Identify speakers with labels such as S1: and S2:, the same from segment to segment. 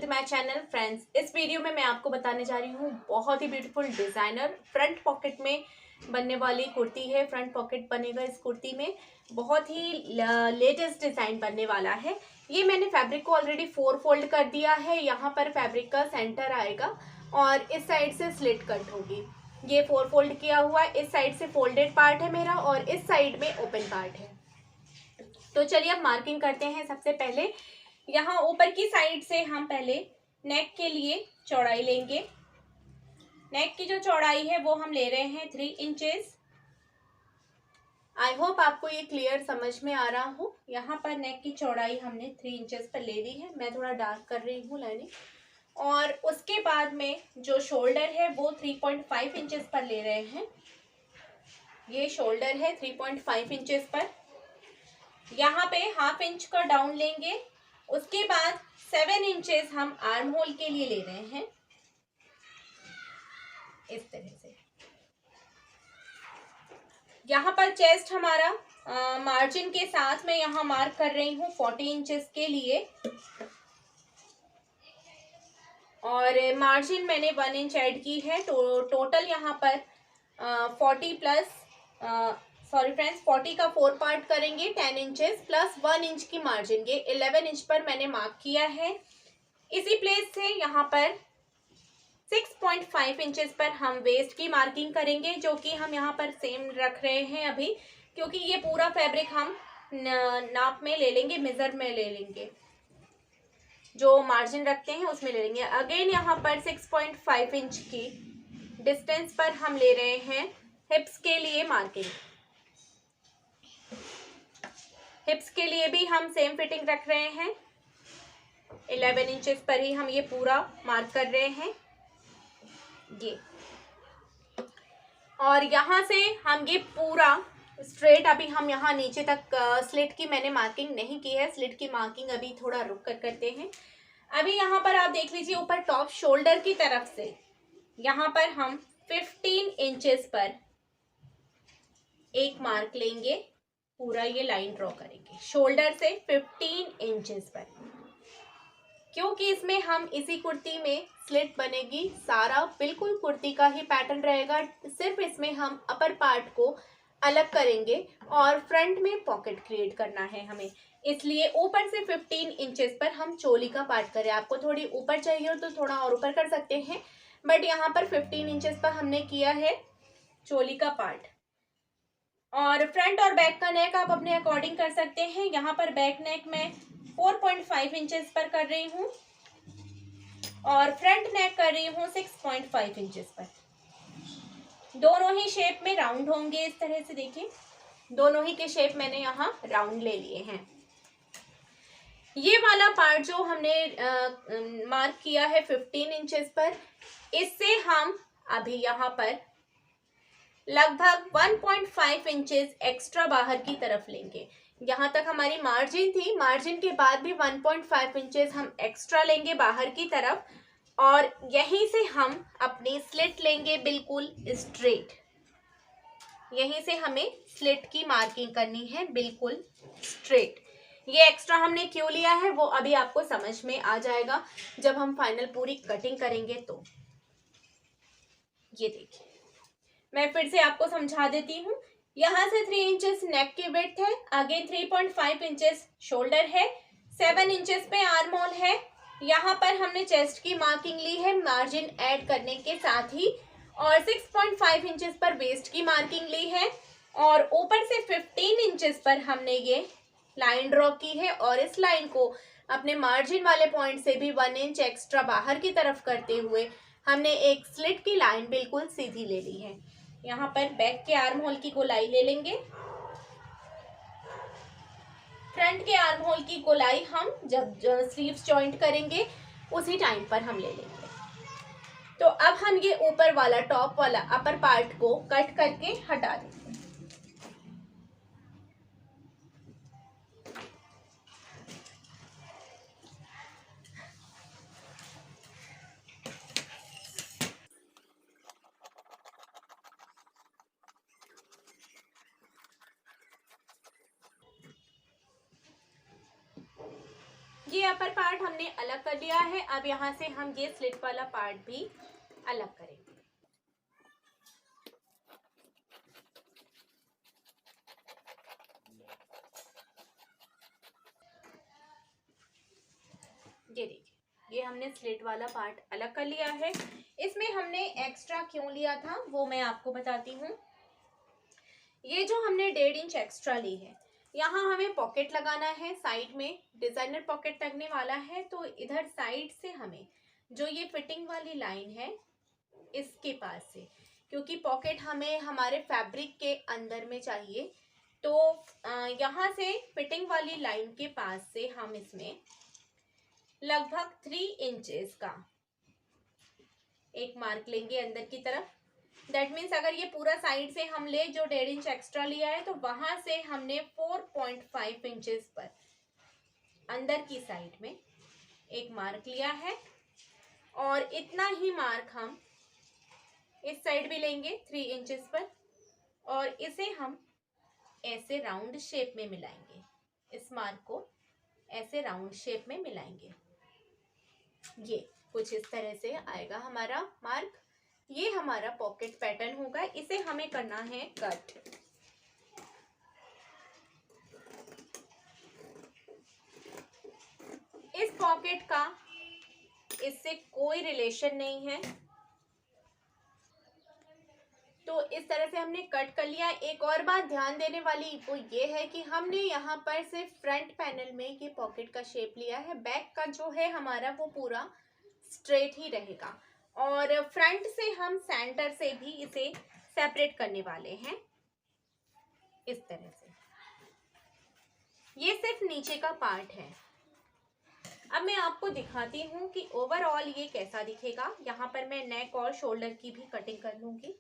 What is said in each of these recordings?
S1: With my channel friends. इस video में मैं आपको बताने जा रही हूँ बहुत ही ब्यूटीफुल डिज़ाइनर फ्रंट पॉकेट में बनने वाली कुर्ती है। फ्रंट पॉकेट बनेगा इस कुर्ती में, बहुत ही लेटेस्ट डिज़ाइन बनने वाला है। ये मैंने फैब्रिक को ऑलरेडी 4 फोल्ड कर दिया है। यहाँ पर फैब्रिक का सेंटर आएगा और इस साइड से स्लिट कट होगी। ये 4 फोल्ड किया हुआ है। इस साइड से फोल्डेड पार्ट है मेरा और इस साइड में ओपन पार्ट है। तो चलिए अब मार्किंग करते हैं। सबसे पहले यहाँ ऊपर की साइड से हम पहले नेक के लिए चौड़ाई लेंगे। नेक की जो चौड़ाई है वो हम ले रहे हैं 3 इंचेस। आई होप आपको ये क्लियर समझ में आ रहा हो। यहाँ पर नेक की चौड़ाई हमने 3 इंचेस पर ले ली है। मैं थोड़ा डार्क कर रही हूँ लाइनिंग। और उसके बाद में जो शोल्डर है वो 3.5 इंचेस पर ले रहे हैं। ये शोल्डर है 3.5 इंचेस पर। यहाँ पे ½ इंच का डाउन लेंगे। उसके बाद 7 इंचेस हम आर्म होल के लिए ले रहे हैं, इस तरह से। यहाँ पर चेस्ट हमारा मार्जिन के साथ में यहाँ मार्क कर रही हूँ 40 इंचेस के लिए। और मार्जिन मैंने 1 इंच ऐड की है। तो टोटल यहाँ पर 40 प्लस सॉरी फ्रेंड्स 40 का 4 पार्ट करेंगे 10 इंचेस प्लस 1 इंच की मार्जिन, ये 11 इंच पर मैंने मार्क किया है। इसी प्लेस से यहाँ पर 6.5 इंचेस पर हम वेस्ट की मार्किंग करेंगे, जो कि हम यहाँ पर सेम रख रहे हैं अभी, क्योंकि ये पूरा फैब्रिक हम नाप में ले लेंगे, मेजर में ले लेंगे, जो मार्जिन रखते हैं उसमें ले लेंगे। अगेन यहाँ पर 6.5 इंच की डिस्टेंस पर हम ले रहे हैं हिप्स के लिए मार्किंग। हिप्स के लिए भी हम सेम फिटिंग रख रहे हैं। 11 इंचेस पर ही हम ये पूरा मार्क कर रहे हैं ये। और यहाँ से हम ये पूरा स्ट्रेट, अभी हम यहाँ नीचे तक स्लिट की मैंने मार्किंग नहीं की है। स्लिट की मार्किंग अभी थोड़ा रुक कर करते हैं। अभी यहाँ पर आप देख लीजिए, ऊपर टॉप शोल्डर की तरफ से यहाँ पर हम 15 इंचेस पर एक मार्क लेंगे, पूरा ये लाइन ड्रॉ करेंगे शोल्डर से 15 इंचेस पर, क्योंकि इसमें हम इसी कुर्ती में स्लिट बनेगी। सारा बिल्कुल कुर्ती का ही पैटर्न रहेगा, सिर्फ इसमें हम अपर पार्ट को अलग करेंगे और फ्रंट में पॉकेट क्रिएट करना है हमें। इसलिए ऊपर से 15 इंचेस पर हम चोली का पार्ट करें। आपको थोड़ी ऊपर चाहिए हो तो थोड़ा और ऊपर कर सकते हैं, बट यहाँ पर 15 इंचेस पर हमने किया है चोली का पार्ट। और फ्रंट और बैक का नेक आप अपने अकॉर्डिंग कर सकते हैं। यहाँ पर बैक नेक में 4.5 इंचेस पर कर रही हूँ और फ्रंट नेक कर रही हूँ 6.5 इंचेस पर। दोनों ही शेप में राउंड होंगे, इस तरह से देखिए, दोनों ही के शेप मैंने यहाँ राउंड ले लिए हैं। ये वाला पार्ट जो हमने मार्क किया है 15 इंचेस पर, इससे हम अभी यहाँ पर लगभग 1.5 इंचेस एक्स्ट्रा बाहर की तरफ लेंगे। यहाँ तक हमारी मार्जिन थी, मार्जिन के बाद भी 1.5 इंचेस हम एक्स्ट्रा लेंगे बाहर की तरफ, और यहीं से हम अपनी स्लिट लेंगे बिल्कुल स्ट्रेट। यहीं से हमें स्लिट की मार्किंग करनी है बिल्कुल स्ट्रेट। ये एक्स्ट्रा हमने क्यों लिया है वो अभी आपको समझ में आ जाएगा जब हम फाइनल पूरी कटिंग करेंगे। तो ये देखिए, मैं फिर से आपको समझा देती हूँ। यहाँ से 3 इंचेस नेक की विड्थ है, अगेन 3.5 इंचेस शोल्डर है, 7 इंचेस पे आर्म होल है। यहाँ पर हमने चेस्ट की मार्किंग ली है मार्जिन ऐड करने के साथ ही, और 6.5 इंचेस पर वेस्ट की मार्किंग ली है, और ऊपर से 15 इंचेस पर हमने ये लाइन ड्रॉ की है। और इस लाइन को अपने मार्जिन वाले पॉइंट से भी 1 इंच एक्स्ट्रा बाहर की तरफ करते हुए हमने एक स्लिट की लाइन बिल्कुल सीधी ले ली है। यहाँ पर बैक के आर्म होल की गोलाई ले लेंगे। फ्रंट के आर्म होल की गोलाई हम जब स्लीव्स जॉइंट करेंगे उसी टाइम पर हम ले लेंगे। तो अब हम ये ऊपर वाला टॉप वाला अपर पार्ट को कट करके हटा देंगे। ये अपर पार्ट हमने अलग कर लिया है। अब यहाँ से हम ये स्लिट वाला पार्ट भी अलग करेंगे। ये देखिए, ये हमने स्लिट वाला पार्ट अलग कर लिया है। इसमें हमने एक्स्ट्रा क्यों लिया था वो मैं आपको बताती हूँ। ये जो हमने 1.5 इंच एक्स्ट्रा ली है, यहाँ हमें पॉकेट लगाना है, साइड में डिजाइनर पॉकेट लगने वाला है। तो इधर साइड से हमें जो ये फिटिंग वाली लाइन है इसके पास से, क्योंकि पॉकेट हमें हमारे फैब्रिक के अंदर में चाहिए, तो यहाँ से फिटिंग वाली लाइन के पास से हम इसमें लगभग 3 इंचेस का एक मार्क लेंगे अंदर की तरफ। दैट मीन्स अगर ये पूरा साइड से हम ले जो 1.5 इंच एक्स्ट्रा लिया है, तो वहां से हमने 4.5 इंचेस पर अंदर की साइड में एक मार्क लिया है। और इतना ही मार्क हम इस साइड भी लेंगे 3 इंचेस पर, और इसे हम ऐसे राउंड शेप में मिलाएंगे। इस मार्क को ऐसे राउंड शेप में मिलाएंगे। ये कुछ इस तरह से आएगा हमारा मार्क। ये हमारा पॉकेट पैटर्न होगा। इसे हमें करना है कट। इस पॉकेट का इससे कोई रिलेशन नहीं है, तो इस तरह से हमने कट कर लिया। एक और बात ध्यान देने वाली वो ये है कि हमने यहाँ पर सिर्फ फ्रंट पैनल में ये पॉकेट का शेप लिया है। बैक का जो है हमारा वो पूरा स्ट्रेट ही रहेगा, और फ्रंट से हम सेंटर से भी इसे सेपरेट करने वाले हैं इस तरह से। ये सिर्फ नीचे का पार्ट है। अब मैं आपको दिखाती हूँ कि ओवरऑल ये कैसा दिखेगा। यहाँ पर मैं नेक और शोल्डर की भी कटिंग कर लूंगी।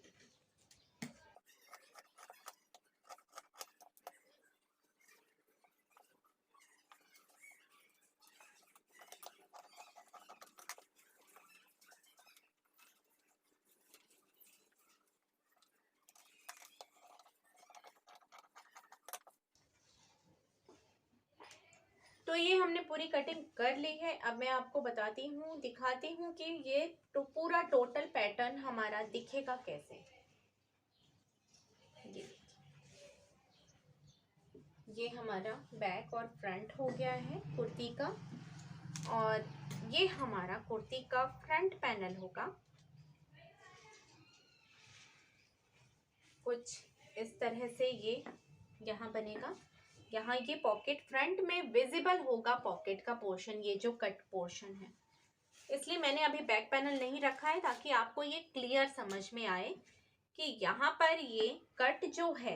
S1: तो ये हमने पूरी कटिंग कर ली है। अब मैं आपको बताती हूँ, दिखाती हूँ कि ये तो पूरा टोटल पैटर्न हमारा दिखेगा कैसे। ये हमारा बैक और फ्रंट हो गया है कुर्ती का, और ये हमारा कुर्ती का फ्रंट पैनल होगा। कुछ इस तरह से ये यहाँ बनेगा। यहाँ ये पॉकेट फ्रंट में विजिबल होगा, पॉकेट का पोर्शन, ये जो कट पोर्शन है। इसलिए मैंने अभी बैक पैनल नहीं रखा है, ताकि आपको ये क्लियर समझ में आए कि यहाँ पर ये कट जो है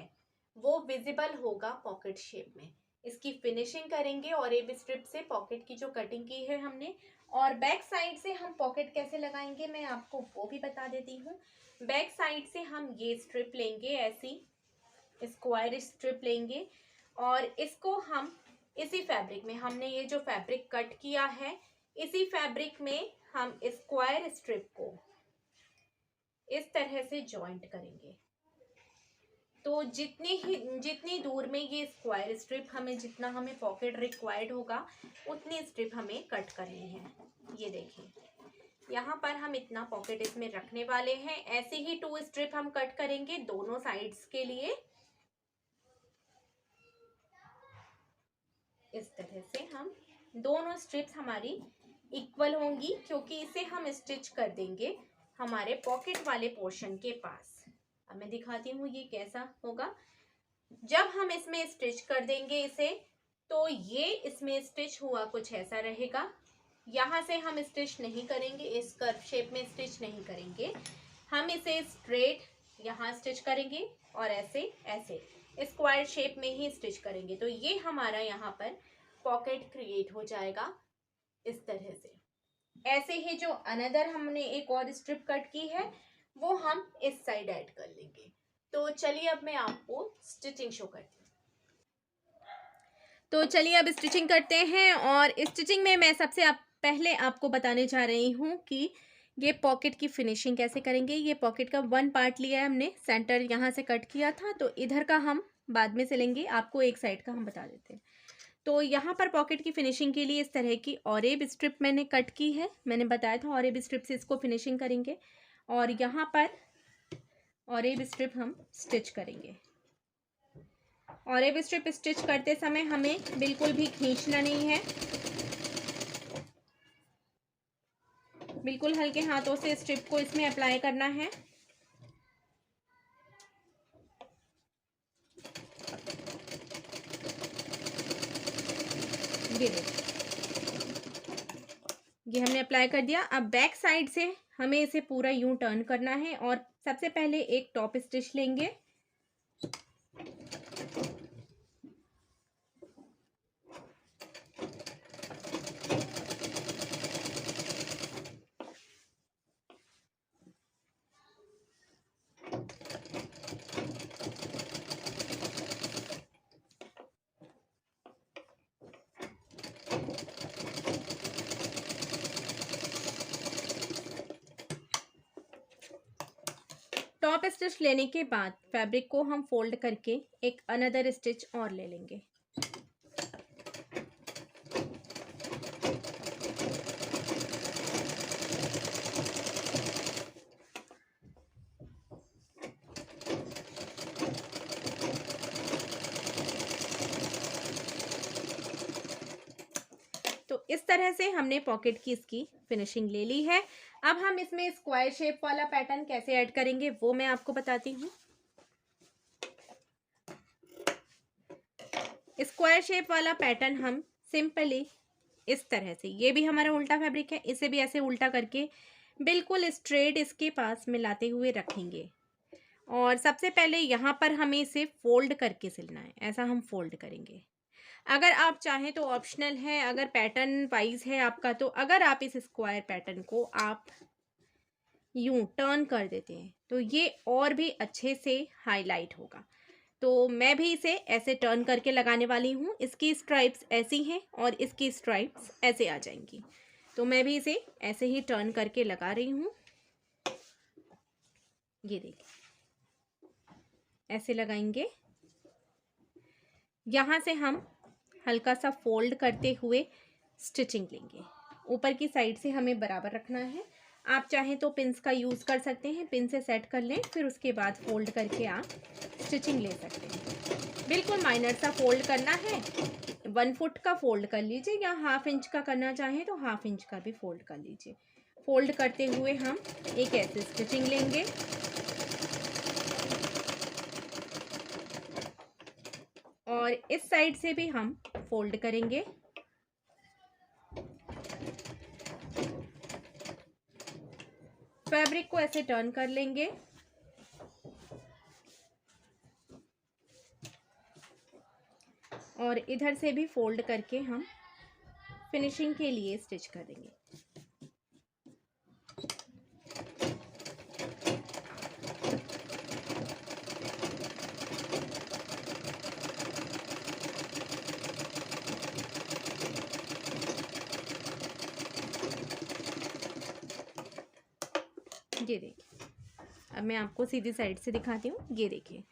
S1: वो विजिबल होगा पॉकेट शेप में। इसकी फिनिशिंग करेंगे, और एब स्ट्रिप से पॉकेट की जो कटिंग की है हमने, और बैक साइड से हम पॉकेट कैसे लगाएंगे मैं आपको वो भी बता देती हूँ। बैक साइड से हम ये स्ट्रिप लेंगे, ऐसी स्क्वायर स्ट्रिप लेंगे, और इसको हम इसी फैब्रिक में, हमने ये जो फैब्रिक कट किया है इसी फैब्रिक में हम स्क्वायर स्ट्रिप को इस तरह से जॉइंट करेंगे। तो जितनी दूर में ये स्क्वायर स्ट्रिप हमें, जितना हमें पॉकेट रिक्वायर्ड होगा उतनी स्ट्रिप हमें कट करनी है। ये देखिए, यहाँ पर हम इतना पॉकेट इसमें रखने वाले हैं। ऐसे ही 2 स्ट्रिप हम कट करेंगे दोनों साइड्स के लिए। इस तरह से हम दोनों स्ट्रिप्स हमारी इक्वल होंगी, क्योंकि इसे हम स्टिच कर देंगे हमारे पॉकेट वाले पोर्शन के पास। अब मैं दिखाती हूँ ये कैसा होगा। जब हम इसमें स्टिच कर देंगे इसे, तो ये इसमें स्टिच हुआ कुछ ऐसा रहेगा। यहाँ से हम स्टिच नहीं करेंगे, इस कर्व शेप में स्टिच नहीं करेंगे, हम इसे स्ट्रेट यहाँ स्टिच करेंगे, और ऐसे ऐसे स्क्वायर शेप में ही स्टिच करेंगे। तो ये हमारा यहाँ पर पॉकेट क्रिएट हो जाएगा इस तरह से। ऐसे ही जो अनदर हमने एक और स्ट्रिप कट की है वो हम इस साइड ऐड कर लेंगे। तो चलिए अब मैं आपको स्टिचिंग शो करती हूँ। तो चलिए अब स्टिचिंग करते हैं, और स्टिचिंग में मैं सबसे पहले आपको बताने जा रही हूँ कि ये पॉकेट की फिनिशिंग कैसे करेंगे। ये पॉकेट का 1 पार्ट लिया है हमने, सेंटर यहाँ से कट किया था, तो इधर का हम बाद में से लेंगे, आपको एक साइड का हम बता देते हैं। तो यहाँ पर पॉकेट की फिनिशिंग के लिए इस तरह की ऑरेब स्ट्रिप मैंने कट की है। मैंने बताया था ऑरेब स्ट्रिप से इसको फिनिशिंग करेंगे, और यहाँ पर ऑरेब स्ट्रिप हम स्टिच करेंगे। ऑरेब स्ट्रिप स्टिच करते समय हमें बिल्कुल भी खींचना नहीं है, बिल्कुल हल्के हाथों से स्ट्रिप को इसमें अप्लाई करना है। ये हमने अप्लाई कर दिया। अब बैक साइड से हमें इसे पूरा यूं टर्न करना है, और सबसे पहले एक टॉप स्टिच लेंगे। टॉप स्टिच लेने के बाद फैब्रिक को हम फोल्ड करके एक अनदर स्टिच और ले लेंगे। तो इस तरह से हमने पॉकेट की इसकी फिनिशिंग ले ली है। अब हम इसमें स्क्वायर शेप वाला पैटर्न कैसे ऐड करेंगे वो मैं आपको बताती हूँ। स्क्वायर शेप वाला पैटर्न हम सिंपली इस तरह से, ये भी हमारा उल्टा फैब्रिक है, इसे भी ऐसे उल्टा करके बिल्कुल स्ट्रेट इसके पास मिलाते हुए रखेंगे। और सबसे पहले यहाँ पर हमें इसे फोल्ड करके सिलना है, ऐसा हम फोल्ड करेंगे। अगर आप चाहें तो ऑप्शनल है, अगर पैटर्न वाइज है आपका, तो अगर आप इस स्क्वायर पैटर्न को आप यूं टर्न कर देते हैं तो ये और भी अच्छे से हाईलाइट होगा। तो मैं भी इसे ऐसे टर्न करके लगाने वाली हूँ। इसकी स्ट्राइप्स ऐसी हैं और इसकी स्ट्राइप्स ऐसे आ जाएंगी, तो मैं भी इसे ऐसे ही टर्न करके लगा रही हूँ। ये देखिए, ऐसे लगाएंगे। यहाँ से हम हल्का सा फोल्ड करते हुए स्टिचिंग लेंगे। ऊपर की साइड से हमें बराबर रखना है। आप चाहें तो पिन्स का यूज़ कर सकते हैं, पिन से सेट कर लें, फिर उसके बाद फोल्ड करके आप स्टिचिंग ले सकते हैं। बिल्कुल माइनर सा फोल्ड करना है, 1 फुट का फोल्ड कर लीजिए, या 1/2 इंच का करना चाहें तो 1/2 इंच का भी फोल्ड कर लीजिए। फोल्ड करते हुए हम एक ऐसे स्टिचिंग लेंगे। और इस साइड से भी हम फोल्ड करेंगे। फैब्रिक को ऐसे टर्न कर लेंगे। और इधर से भी फोल्ड करके हम फिनिशिंग के लिए स्टिच कर देंगे। ये देखिए, अब मैं आपको सीधी साइड से दिखाती हूँ। ये देखिए,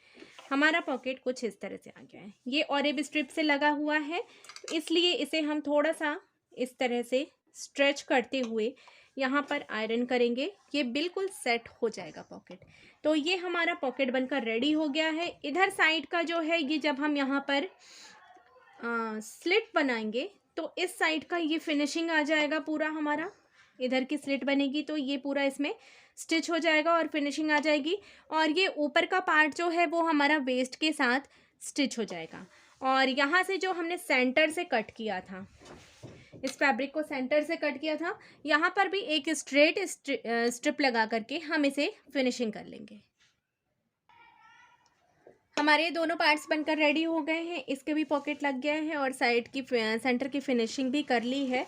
S1: हमारा पॉकेट कुछ इस तरह से आ गया है। ये ऑरेब स्ट्रिप से लगा हुआ है, तो इसलिए इसे हम थोड़ा सा इस तरह से स्ट्रेच करते हुए यहाँ पर आयरन करेंगे। ये बिल्कुल सेट हो जाएगा पॉकेट। तो ये हमारा पॉकेट बनकर रेडी हो गया है। इधर साइड का जो है, ये जब हम यहाँ पर स्लिट बनाएंगे तो इस साइड का ये फिनिशिंग आ जाएगा पूरा हमारा। इधर की स्लिट बनेगी तो ये पूरा इसमें स्टिच हो जाएगा और फिनिशिंग आ जाएगी। और ये ऊपर का पार्ट जो है वो हमारा वेस्ट के साथ स्टिच हो जाएगा। और यहाँ से जो हमने सेंटर से कट किया था, इस फैब्रिक को सेंटर से कट किया था, यहाँ पर भी एक स्ट्रेट स्ट्रिप लगा करके हम इसे फिनिशिंग कर लेंगे। हमारे दोनों पार्ट्स बनकर रेडी हो गए हैं। इसके भी पॉकेट लग गया है और साइड की सेंटर की फिनिशिंग भी कर ली है।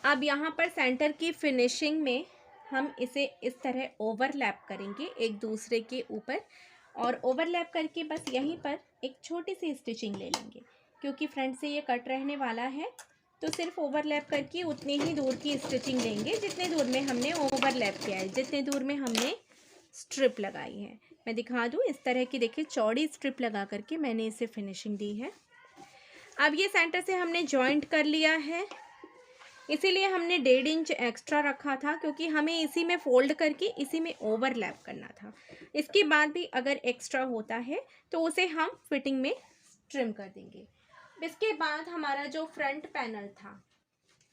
S1: अब यहाँ पर सेंटर की फिनिशिंग में हम इसे इस तरह ओवरलैप करेंगे एक दूसरे के ऊपर, और ओवरलैप करके बस यहीं पर एक छोटी सी स्टिचिंग ले लेंगे। क्योंकि फ्रंट से ये कट रहने वाला है, तो सिर्फ ओवरलैप करके उतनी ही दूर की स्टिचिंग लेंगे जितने दूर में हमने ओवरलैप किया है, जितने दूर में हमने स्ट्रिप लगाई है। मैं दिखा दूँ, इस तरह की देखिए चौड़ी स्ट्रिप लगा करके मैंने इसे फिनिशिंग दी है। अब ये सेंटर से हमने जॉइंट कर लिया है, इसीलिए हमने 1.5 इंच एक्स्ट्रा रखा था क्योंकि हमें इसी में फोल्ड करके इसी में ओवरलैप करना था। इसके बाद भी अगर एक्स्ट्रा होता है तो उसे हम फिटिंग में ट्रिम कर देंगे। इसके बाद हमारा जो फ्रंट पैनल था,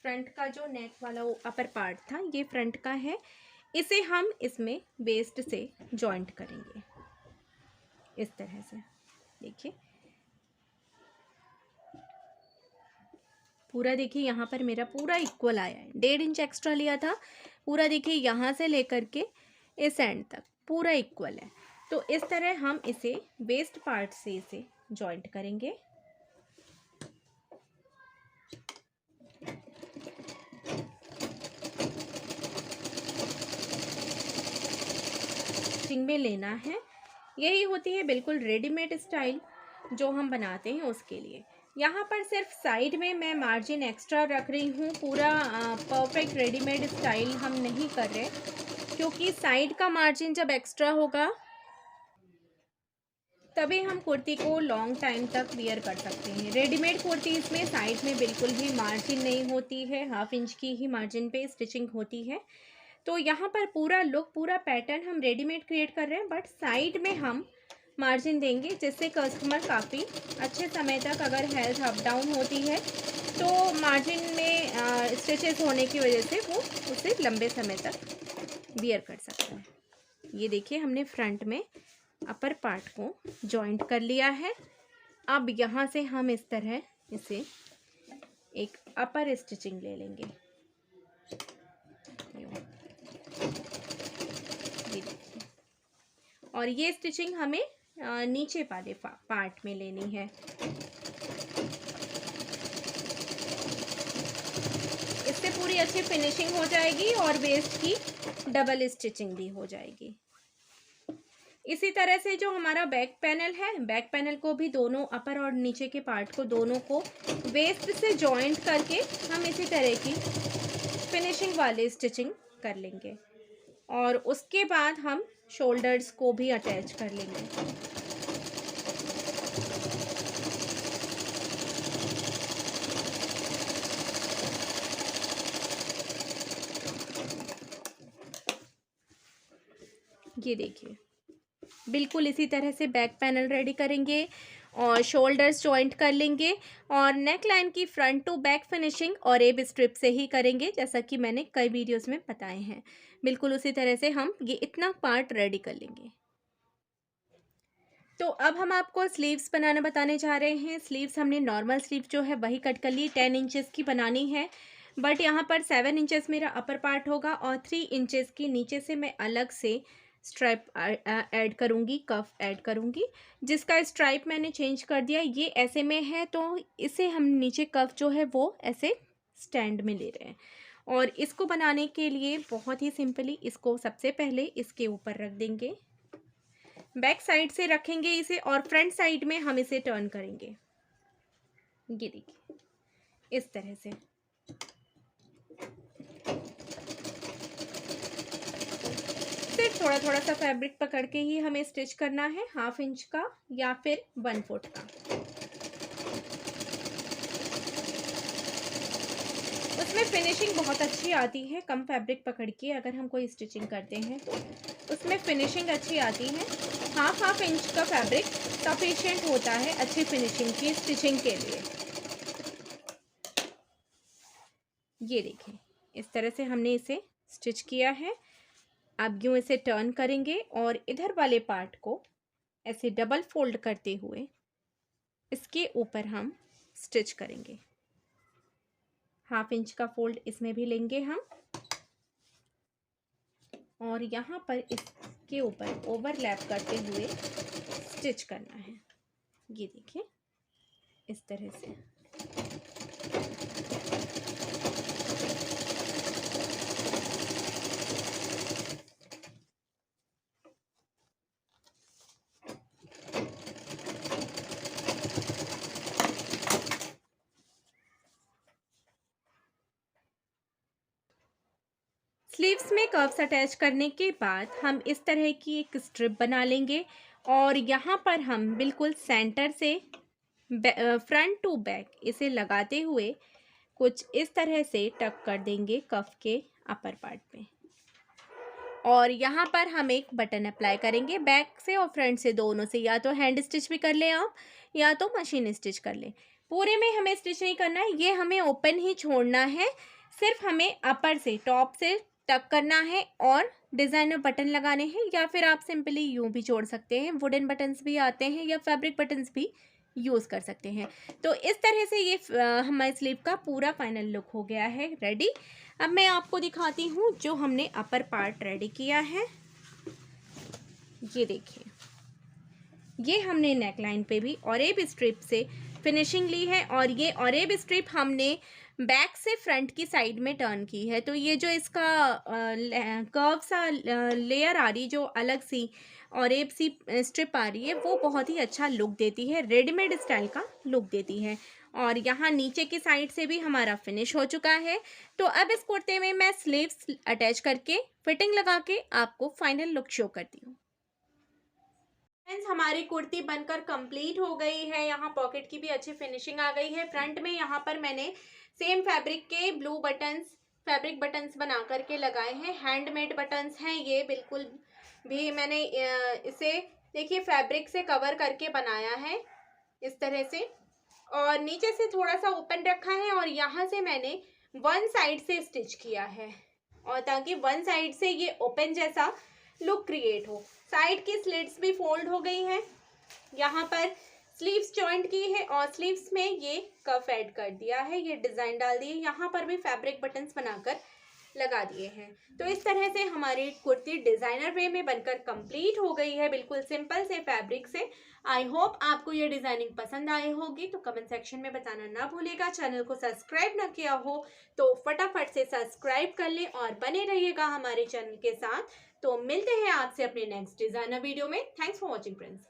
S1: फ्रंट का जो नेक वाला वो अपर पार्ट था, ये फ्रंट का है, इसे हम इसमें वेस्ट से जॉइंट करेंगे इस तरह से। देखिए पूरा, देखिए यहाँ पर मेरा पूरा इक्वल आया है। 1.5 इंच एक्स्ट्रा लिया था, पूरा देखिए यहाँ से लेकर के इस एंड तक पूरा इक्वल है। तो इस तरह हम इसे वेस्ट पार्ट से इसे जॉइंट करेंगे। स्टिचिंग में लेना है, यही होती है बिल्कुल रेडीमेड स्टाइल जो हम बनाते हैं उसके लिए। यहाँ पर सिर्फ साइड में मैं मार्जिन एक्स्ट्रा रख रही हूँ, पूरा परफेक्ट रेडीमेड स्टाइल हम नहीं कर रहे, क्योंकि साइड का मार्जिन जब एक्स्ट्रा होगा तभी हम कुर्ती को लॉन्ग टाइम तक वियर कर सकते हैं। रेडीमेड कुर्तीज़ में साइड में बिल्कुल भी मार्जिन नहीं होती है, 1/2 इंच की ही मार्जिन पे स्टिचिंग होती है। तो यहाँ पर पूरा लुक, पूरा पैटर्न हम रेडीमेड क्रिएट कर रहे हैं, बट साइड में हम मार्जिन देंगे जिससे कस्टमर काफ़ी अच्छे समय तक, अगर हेल्थ अप डाउन होती है तो मार्जिन में स्टिचेस होने की वजह से वो उसे लंबे समय तक वियर कर सकते हैं। ये देखिए हमने फ्रंट में अपर पार्ट को जॉइंट कर लिया है। अब यहाँ से हम इस तरह इसे एक अपर स्टिचिंग ले लेंगे। ये देखिए, और ये स्टिचिंग हमें नीचे वाले पार्ट में लेनी है। इससे पूरी अच्छी फिनिशिंग हो जाएगी और वेस्ट की डबल स्टिचिंग भी हो जाएगी। इसी तरह से जो हमारा बैक पैनल है, बैक पैनल को भी दोनों अपर और नीचे के पार्ट को दोनों को वेस्ट से जॉइंट करके हम इसी तरह की फिनिशिंग वाली स्टिचिंग कर लेंगे। और उसके बाद हम शोल्डर्स को भी अटैच कर लेंगे। ये देखिए बिल्कुल इसी तरह से बैक पैनल रेडी करेंगे और शोल्डर्स जॉइंट कर लेंगे और नेक लाइन की फ्रंट टू बैक फिनिशिंग और एब स्ट्रिप से ही करेंगे, जैसा कि मैंने कई वीडियोस में बताए हैं। बिल्कुल उसी तरह से हम ये इतना पार्ट रेडी कर लेंगे। तो अब हम आपको स्लीव्स बनाना बताने जा रहे हैं। स्लीव्स हमने नॉर्मल स्लीव जो है वही कट कर ली, 10 इंचेस की बनानी है, बट यहाँ पर 7 इंचेस मेरा अपर पार्ट होगा और 3 इंचेस की नीचे से मैं अलग से स्ट्राइप ऐड करूँगी, कफ ऐड करूँगी, जिसका स्ट्राइप मैंने चेंज कर दिया। ये ऐसे में है तो इसे हम नीचे कफ जो है वो ऐसे स्टैंड में ले रहे हैं। और इसको बनाने के लिए बहुत ही सिंपली इसको सबसे पहले इसके ऊपर रख देंगे, बैक साइड से रखेंगे इसे और फ्रंट साइड में हम इसे टर्न करेंगे। ये देखिए इस तरह से। सिर्फ थोड़ा थोड़ा सा फैब्रिक पकड़ के ही हमें स्टिच करना है, 1/2 इंच का या फिर 1 फुट का। उसमें फिनिशिंग बहुत अच्छी आती है, कम फैब्रिक पकड़ के अगर हम कोई स्टिचिंग करते हैं तो उसमें फिनिशिंग अच्छी आती है। 1/2 इंच का फैब्रिक सफिशिएंट होता है अच्छी फिनिशिंग की स्टिचिंग के लिए। ये देखें इस तरह से हमने इसे स्टिच किया है। अब यूँ इसे टर्न करेंगे और इधर वाले पार्ट को ऐसे डबल फोल्ड करते हुए इसके ऊपर हम स्टिच करेंगे। 1/2 इंच का फोल्ड इसमें भी लेंगे हम और यहाँ पर इसके ऊपर ओवरलैप करते हुए स्टिच करना है। ये देखिए इस तरह से। स्लीव्स में कर्व्स अटैच करने के बाद हम इस तरह की एक स्ट्रिप बना लेंगे और यहाँ पर हम बिल्कुल सेंटर से फ्रंट टू बैक इसे लगाते हुए कुछ इस तरह से टक कर देंगे कफ के अपर पार्ट में। और यहाँ पर हम एक बटन अप्लाई करेंगे बैक से और फ्रंट से, दोनों से। या तो हैंड स्टिच भी कर लें आप, या तो मशीन स्टिच कर लें। पूरे में हमें स्टिच नहीं करना है, ये हमें ओपन ही छोड़ना है। सिर्फ हमें अपर से, टॉप से टक करना है और डिज़ाइनर बटन लगाने हैं, या फिर आप सिंपली यूँ भी जोड़ सकते हैं। वुडन बटन्स भी आते हैं या फैब्रिक बटन्स भी यूज़ कर सकते हैं। तो इस तरह से ये हमारे स्लीव का पूरा फाइनल लुक हो गया है रेडी। अब मैं आपको दिखाती हूँ जो हमने अपर पार्ट रेडी किया है। ये देखिए, ये हमने नेकलाइन पे भी ऑरेब स्ट्रिप से फिनिशिंग ली है, और ये ऑरेब स्ट्रिप हमने बैक से फ्रंट की साइड में टर्न की है। तो ये जो इसका कर्व सा लेयर आ रही, जो अलग सी ऑरेब सी स्ट्रिप आ रही है, वो बहुत ही अच्छा लुक देती है, रेडीमेड स्टाइल का लुक देती है। और यहाँ नीचे की साइड से भी हमारा फिनिश हो चुका है। तो अब इस कुर्ते में मैं स्लीव्स अटैच करके फिटिंग लगा के आपको फाइनल लुक शो करती हूँ। फ्रेंड्स, हमारी कुर्ती बनकर कंप्लीट हो गई है। यहाँ पॉकेट की भी अच्छी फिनिशिंग आ गई है। फ्रंट में यहाँ पर मैंने सेम फैब्रिक के ब्लू बटन्स, फैब्रिक बटन्स बना करके लगाए हैं। हैंडमेड बटन्स हैं ये, बिल्कुल भी मैंने इसे देखिए फैब्रिक से कवर करके बनाया है इस तरह से, और नीचे से थोड़ा सा ओपन रखा है, और यहाँ से मैंने वन साइड से स्टिच किया है, और ताकि वन साइड से ये ओपन जैसा लुक क्रिएट हो। साइड की स्लिट्स भी फोल्ड हो गई हैं। यहाँ पर स्लीव्स जॉइंट की है और स्लीव्स में ये कफ ऐड कर दिया है, ये डिज़ाइन डाल दिए। यहाँ पर भी फैब्रिक बटन्स बनाकर लगा दिए हैं। तो इस तरह से हमारी कुर्ती डिज़ाइनर वे में बनकर कंप्लीट हो गई है, बिल्कुल सिंपल से फैब्रिक से। आई होप आपको ये डिज़ाइनिंग पसंद आई होगी, तो कमेंट सेक्शन में बताना ना भूलिएगा। चैनल को सब्सक्राइब ना किया हो तो फटाफट से सब्सक्राइब कर लें और बने रहिएगा हमारे चैनल के साथ। तो मिलते हैं आपसे अपने नेक्स्ट डिज़ाइनर वीडियो में। Thanks for watching friends.